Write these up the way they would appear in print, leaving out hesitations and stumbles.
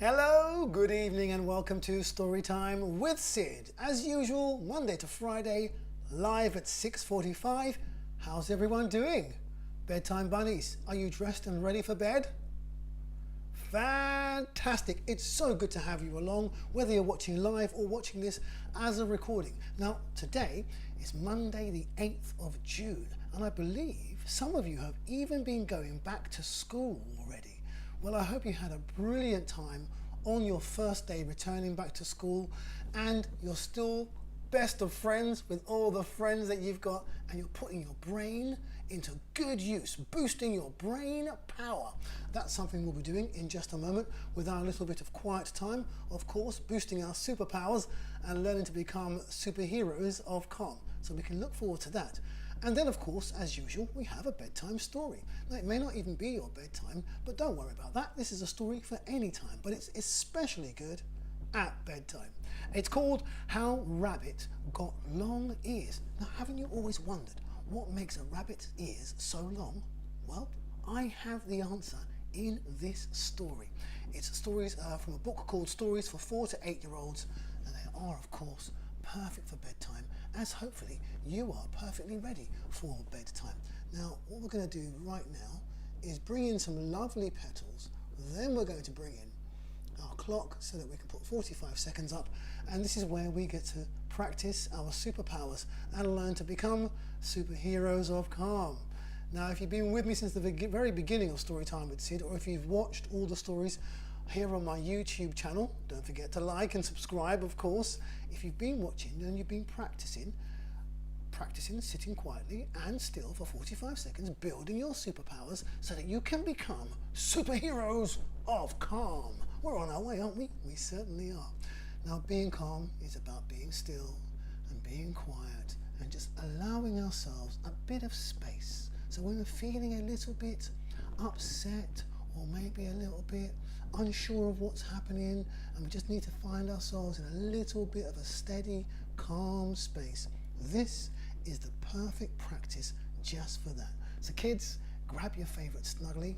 Hello, good evening and welcome to Storytime with Sid. As usual, Monday to Friday, live at 6:45. How's everyone doing? Bedtime bunnies, are you dressed and ready for bed? Fantastic! It's so good to have you along, whether you're watching live or watching this as a recording. Now, today is Monday the 8th of June, and I believe some of you have even been going back to school already. Well, I hope you had a brilliant time on your first day returning back to school, and you're still best of friends with all the friends that you've got, and you're putting your brain into good use, boosting your brain power. That's something we'll be doing in just a moment with our little bit of quiet time, of course, boosting our superpowers and learning to become superheroes of calm. So we can look forward to that. And then, of course, as usual, we have a bedtime story. Now, it may not even be your bedtime, but don't worry about that. This is a story for any time, but it's especially good at bedtime. It's called How Rabbit Got Long Ears. Now, haven't you always wondered what makes a rabbit's ears so long? Well, I have the answer in this story. It's stories from a book called Stories for 4 to 8-year-olds, and they are, of course, perfect for bedtime, as hopefully you are perfectly ready for bedtime. Now, what we're going to do right now is bring in some lovely petals, then we're going to bring in our clock so that we can put 45 seconds up, and this is where we get to practice our superpowers and learn to become superheroes of calm. Now, if you've been with me since the very beginning of Storytime with Sid, or if you've watched all the stories here on my YouTube channel, don't forget to like and subscribe, of course. If you've been watching, then you've been practicing sitting quietly and still for 45 seconds, building your superpowers so that you can become superheroes of calm. We're on our way, aren't we? We certainly are. Now, being calm is about being still and being quiet and just allowing ourselves a bit of space. So when we're feeling a little bit upset or maybe a little bit unsure of what's happening, and we just need to find ourselves in a little bit of a steady, calm space, this is the perfect practice just for that. So kids, grab your favorite snuggly.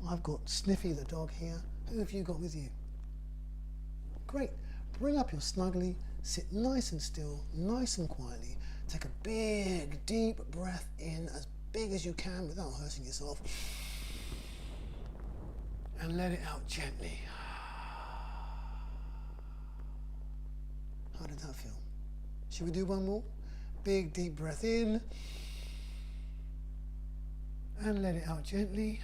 I've got Sniffy the dog here. Who have you got with you? Great. Bring up your snuggly, sit nice and still, nice and quietly. Take a big, deep breath in, as big as you can without hurting yourself. And let it out gently. How did that feel? Should we do one more? Big deep breath in and let it out gently.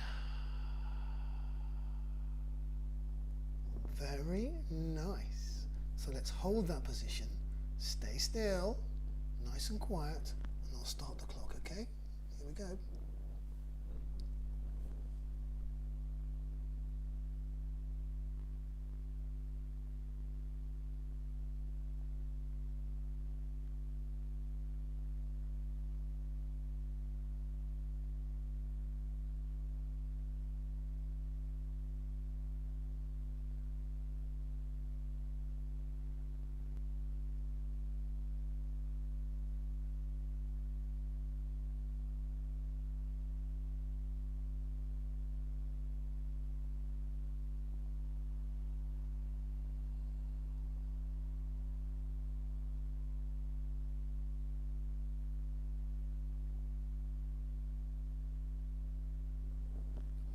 Very nice. So let's hold that position. Stay still, nice and quiet, and I'll start the clock, okay? Here we go.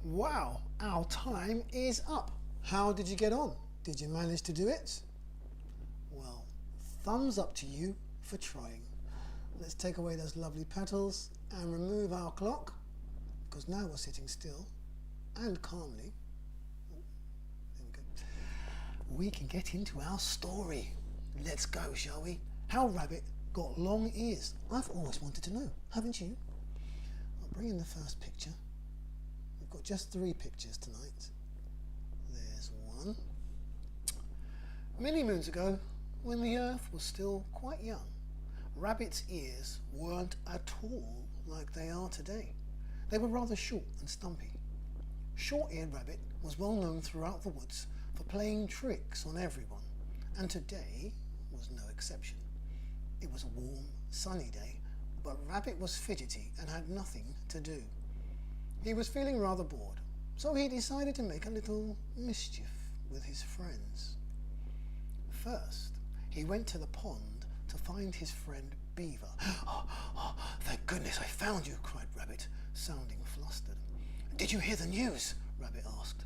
Wow, our time is up. How did you get on? Did you manage to do it? Well, thumbs up to you for trying. Let's take away those lovely petals and remove our clock, because now we're sitting still and calmly. There we go. We can get into our story. Let's go, shall we? How Rabbit Got Long Ears. I've always wanted to know, haven't you? I'll bring in the first picture. We've got just 3 pictures tonight. There's one. Many moons ago, when the earth was still quite young, rabbits' ears weren't at all like they are today. They were rather short and stumpy. Short-eared Rabbit was well known throughout the woods for playing tricks on everyone, and today was no exception. It was a warm, sunny day, but Rabbit was fidgety and had nothing to do. He was feeling rather bored, so he decided to make a little mischief with his friends. First, he went to the pond to find his friend Beaver. Oh, thank goodness I found you, cried Rabbit, sounding flustered. Did you hear the news? Rabbit asked.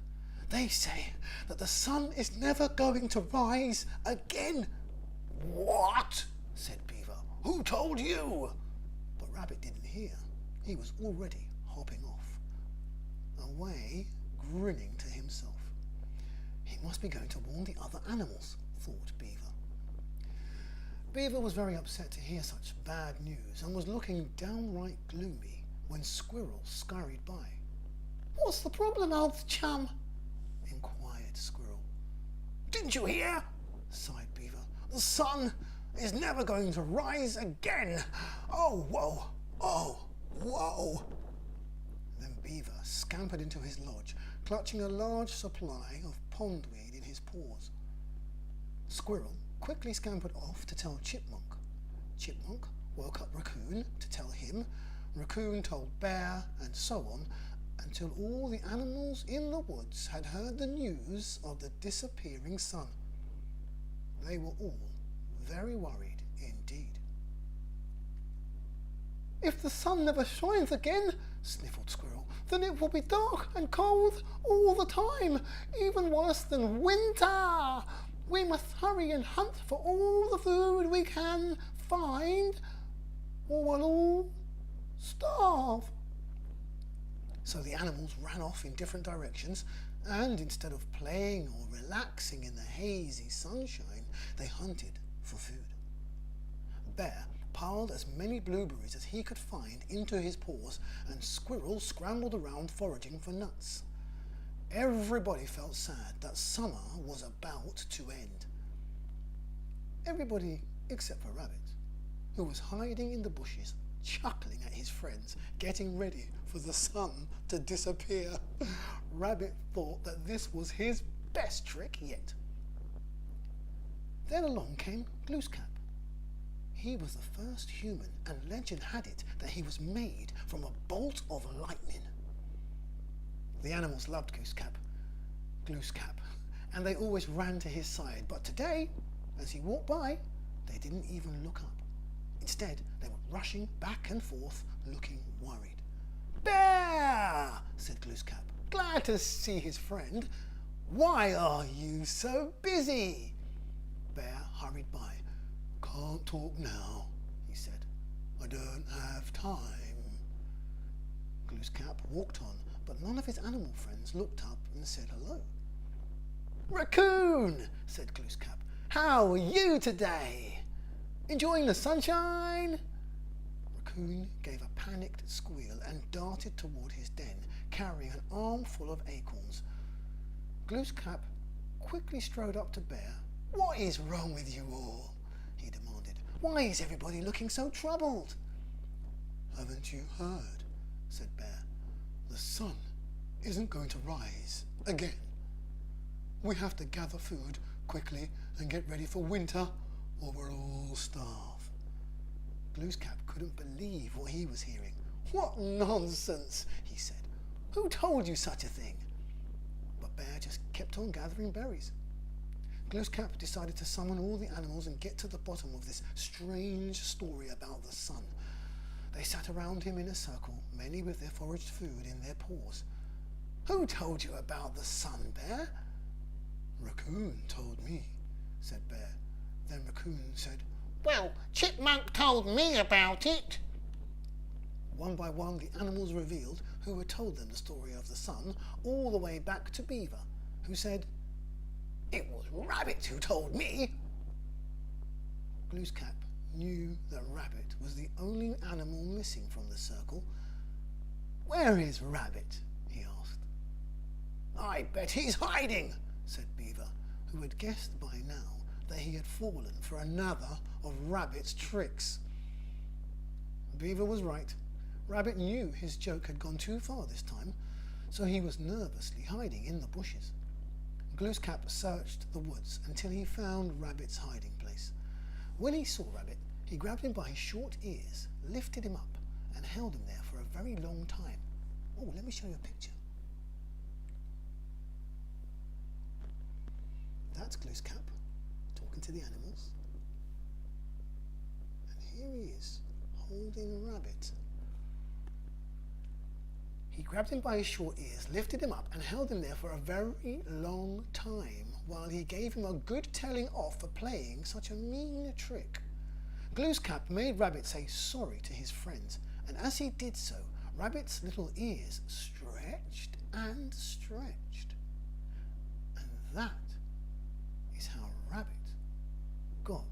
They say that the sun is never going to rise again. What? Said Beaver. Who told you? But Rabbit didn't hear. He was already hopping off, away, grinning to himself. He must be going to warn the other animals, thought Beaver. Beaver was very upset to hear such bad news and was looking downright gloomy when Squirrel scurried by. What's the problem, old chum? Inquired Squirrel. Didn't you hear? Sighed Beaver. The sun is never going to rise again. Oh, whoa, oh, whoa. Then Beaver scampered into his lodge, clutching a large supply of pondweed in his paws. Squirrel quickly scampered off to tell Chipmunk. Chipmunk woke up Raccoon to tell him. Raccoon told Bear, and so on, until all the animals in the woods had heard the news of the disappearing sun. They were all very worried indeed. If the sun never shines again, sniffled Squirrel, then it will be dark and cold all the time, even worse than winter. We must hurry and hunt for all the food we can find, or we'll all starve. So the animals ran off in different directions, and instead of playing or relaxing in the hazy sunshine, they hunted for food. Bear piled as many blueberries as he could find into his paws, and Squirrel scrambled around foraging for nuts. Everybody felt sad that summer was about to end. Everybody except for Rabbit, who was hiding in the bushes, chuckling at his friends, getting ready for the sun to disappear. Rabbit thought that this was his best trick yet. Then along came Glooskap. He was the first human, and legend had it that he was made from a bolt of lightning. The animals loved Glooskap, and they always ran to his side. But today, as he walked by, they didn't even look up. Instead, they were rushing back and forth, looking worried. Bear, said Glooskap, glad to see his friend. Why are you so busy? Bear hurried by. Can't talk now, he said. I don't have time. Glooskap walked on, but none of his animal friends looked up and said hello. Raccoon, said Glooskap, how are you today? Enjoying the sunshine? Raccoon gave a panicked squeal and darted toward his den, carrying an armful of acorns. Glooskap quickly strode up to Bear. What is wrong with you all? He demanded. Why is everybody looking so troubled? Haven't you heard? Said Bear. The sun isn't going to rise again. We have to gather food quickly and get ready for winter, or we'll all starve. Glooskap couldn't believe what he was hearing. What nonsense, he said. Who told you such a thing? But Bear just kept on gathering berries. Glooskap decided to summon all the animals and get to the bottom of this strange story about the sun. They sat around him in a circle, many with their foraged food in their paws. Who told you about the sun, Bear? Raccoon told me, said Bear. Then Raccoon said, well, Chipmunk told me about it. One by one, the animals revealed who had told them the story of the sun, all the way back to Beaver, who said, it was Rabbit who told me. Glooskap knew that Rabbit was the only animal missing from the circle. Where is Rabbit? He asked. I bet he's hiding, said Beaver, who had guessed by now that he had fallen for another of Rabbit's tricks. Beaver was right. Rabbit knew his joke had gone too far this time, so he was nervously hiding in the bushes. Glooskap searched the woods until he found Rabbit's hiding place. When he saw Rabbit, he grabbed him by his short ears, lifted him up, and held him there for a very long time. Oh, let me show you a picture. That's Glooskap talking to the animals. And here he is, holding Rabbit. He grabbed him by his short ears, lifted him up and held him there for a very long time while he gave him a good telling off for playing such a mean trick. Glooskap made Rabbit say sorry to his friends, and as he did so, Rabbit's little ears stretched and stretched. And that is how Rabbit got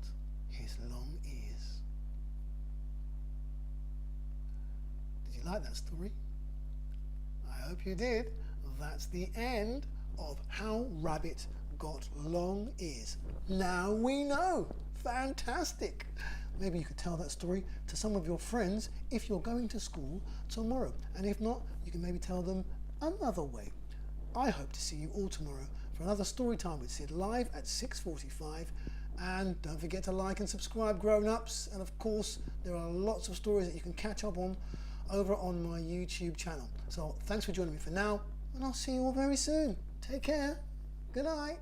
his long ears. Did you like that story? I hope you did. That's the end of how Rabbit got long ears. Now we know. Fantastic. Maybe you could tell that story to some of your friends if you're going to school tomorrow. And if not, you can maybe tell them another way. I hope to see you all tomorrow for another story time with Sid live at 6:45. And don't forget to like and subscribe, grown-ups. And of course, there are lots of stories that you can catch up on over on my YouTube channel. So thanks for joining me for now, and I'll see you all very soon. Take care. Good night.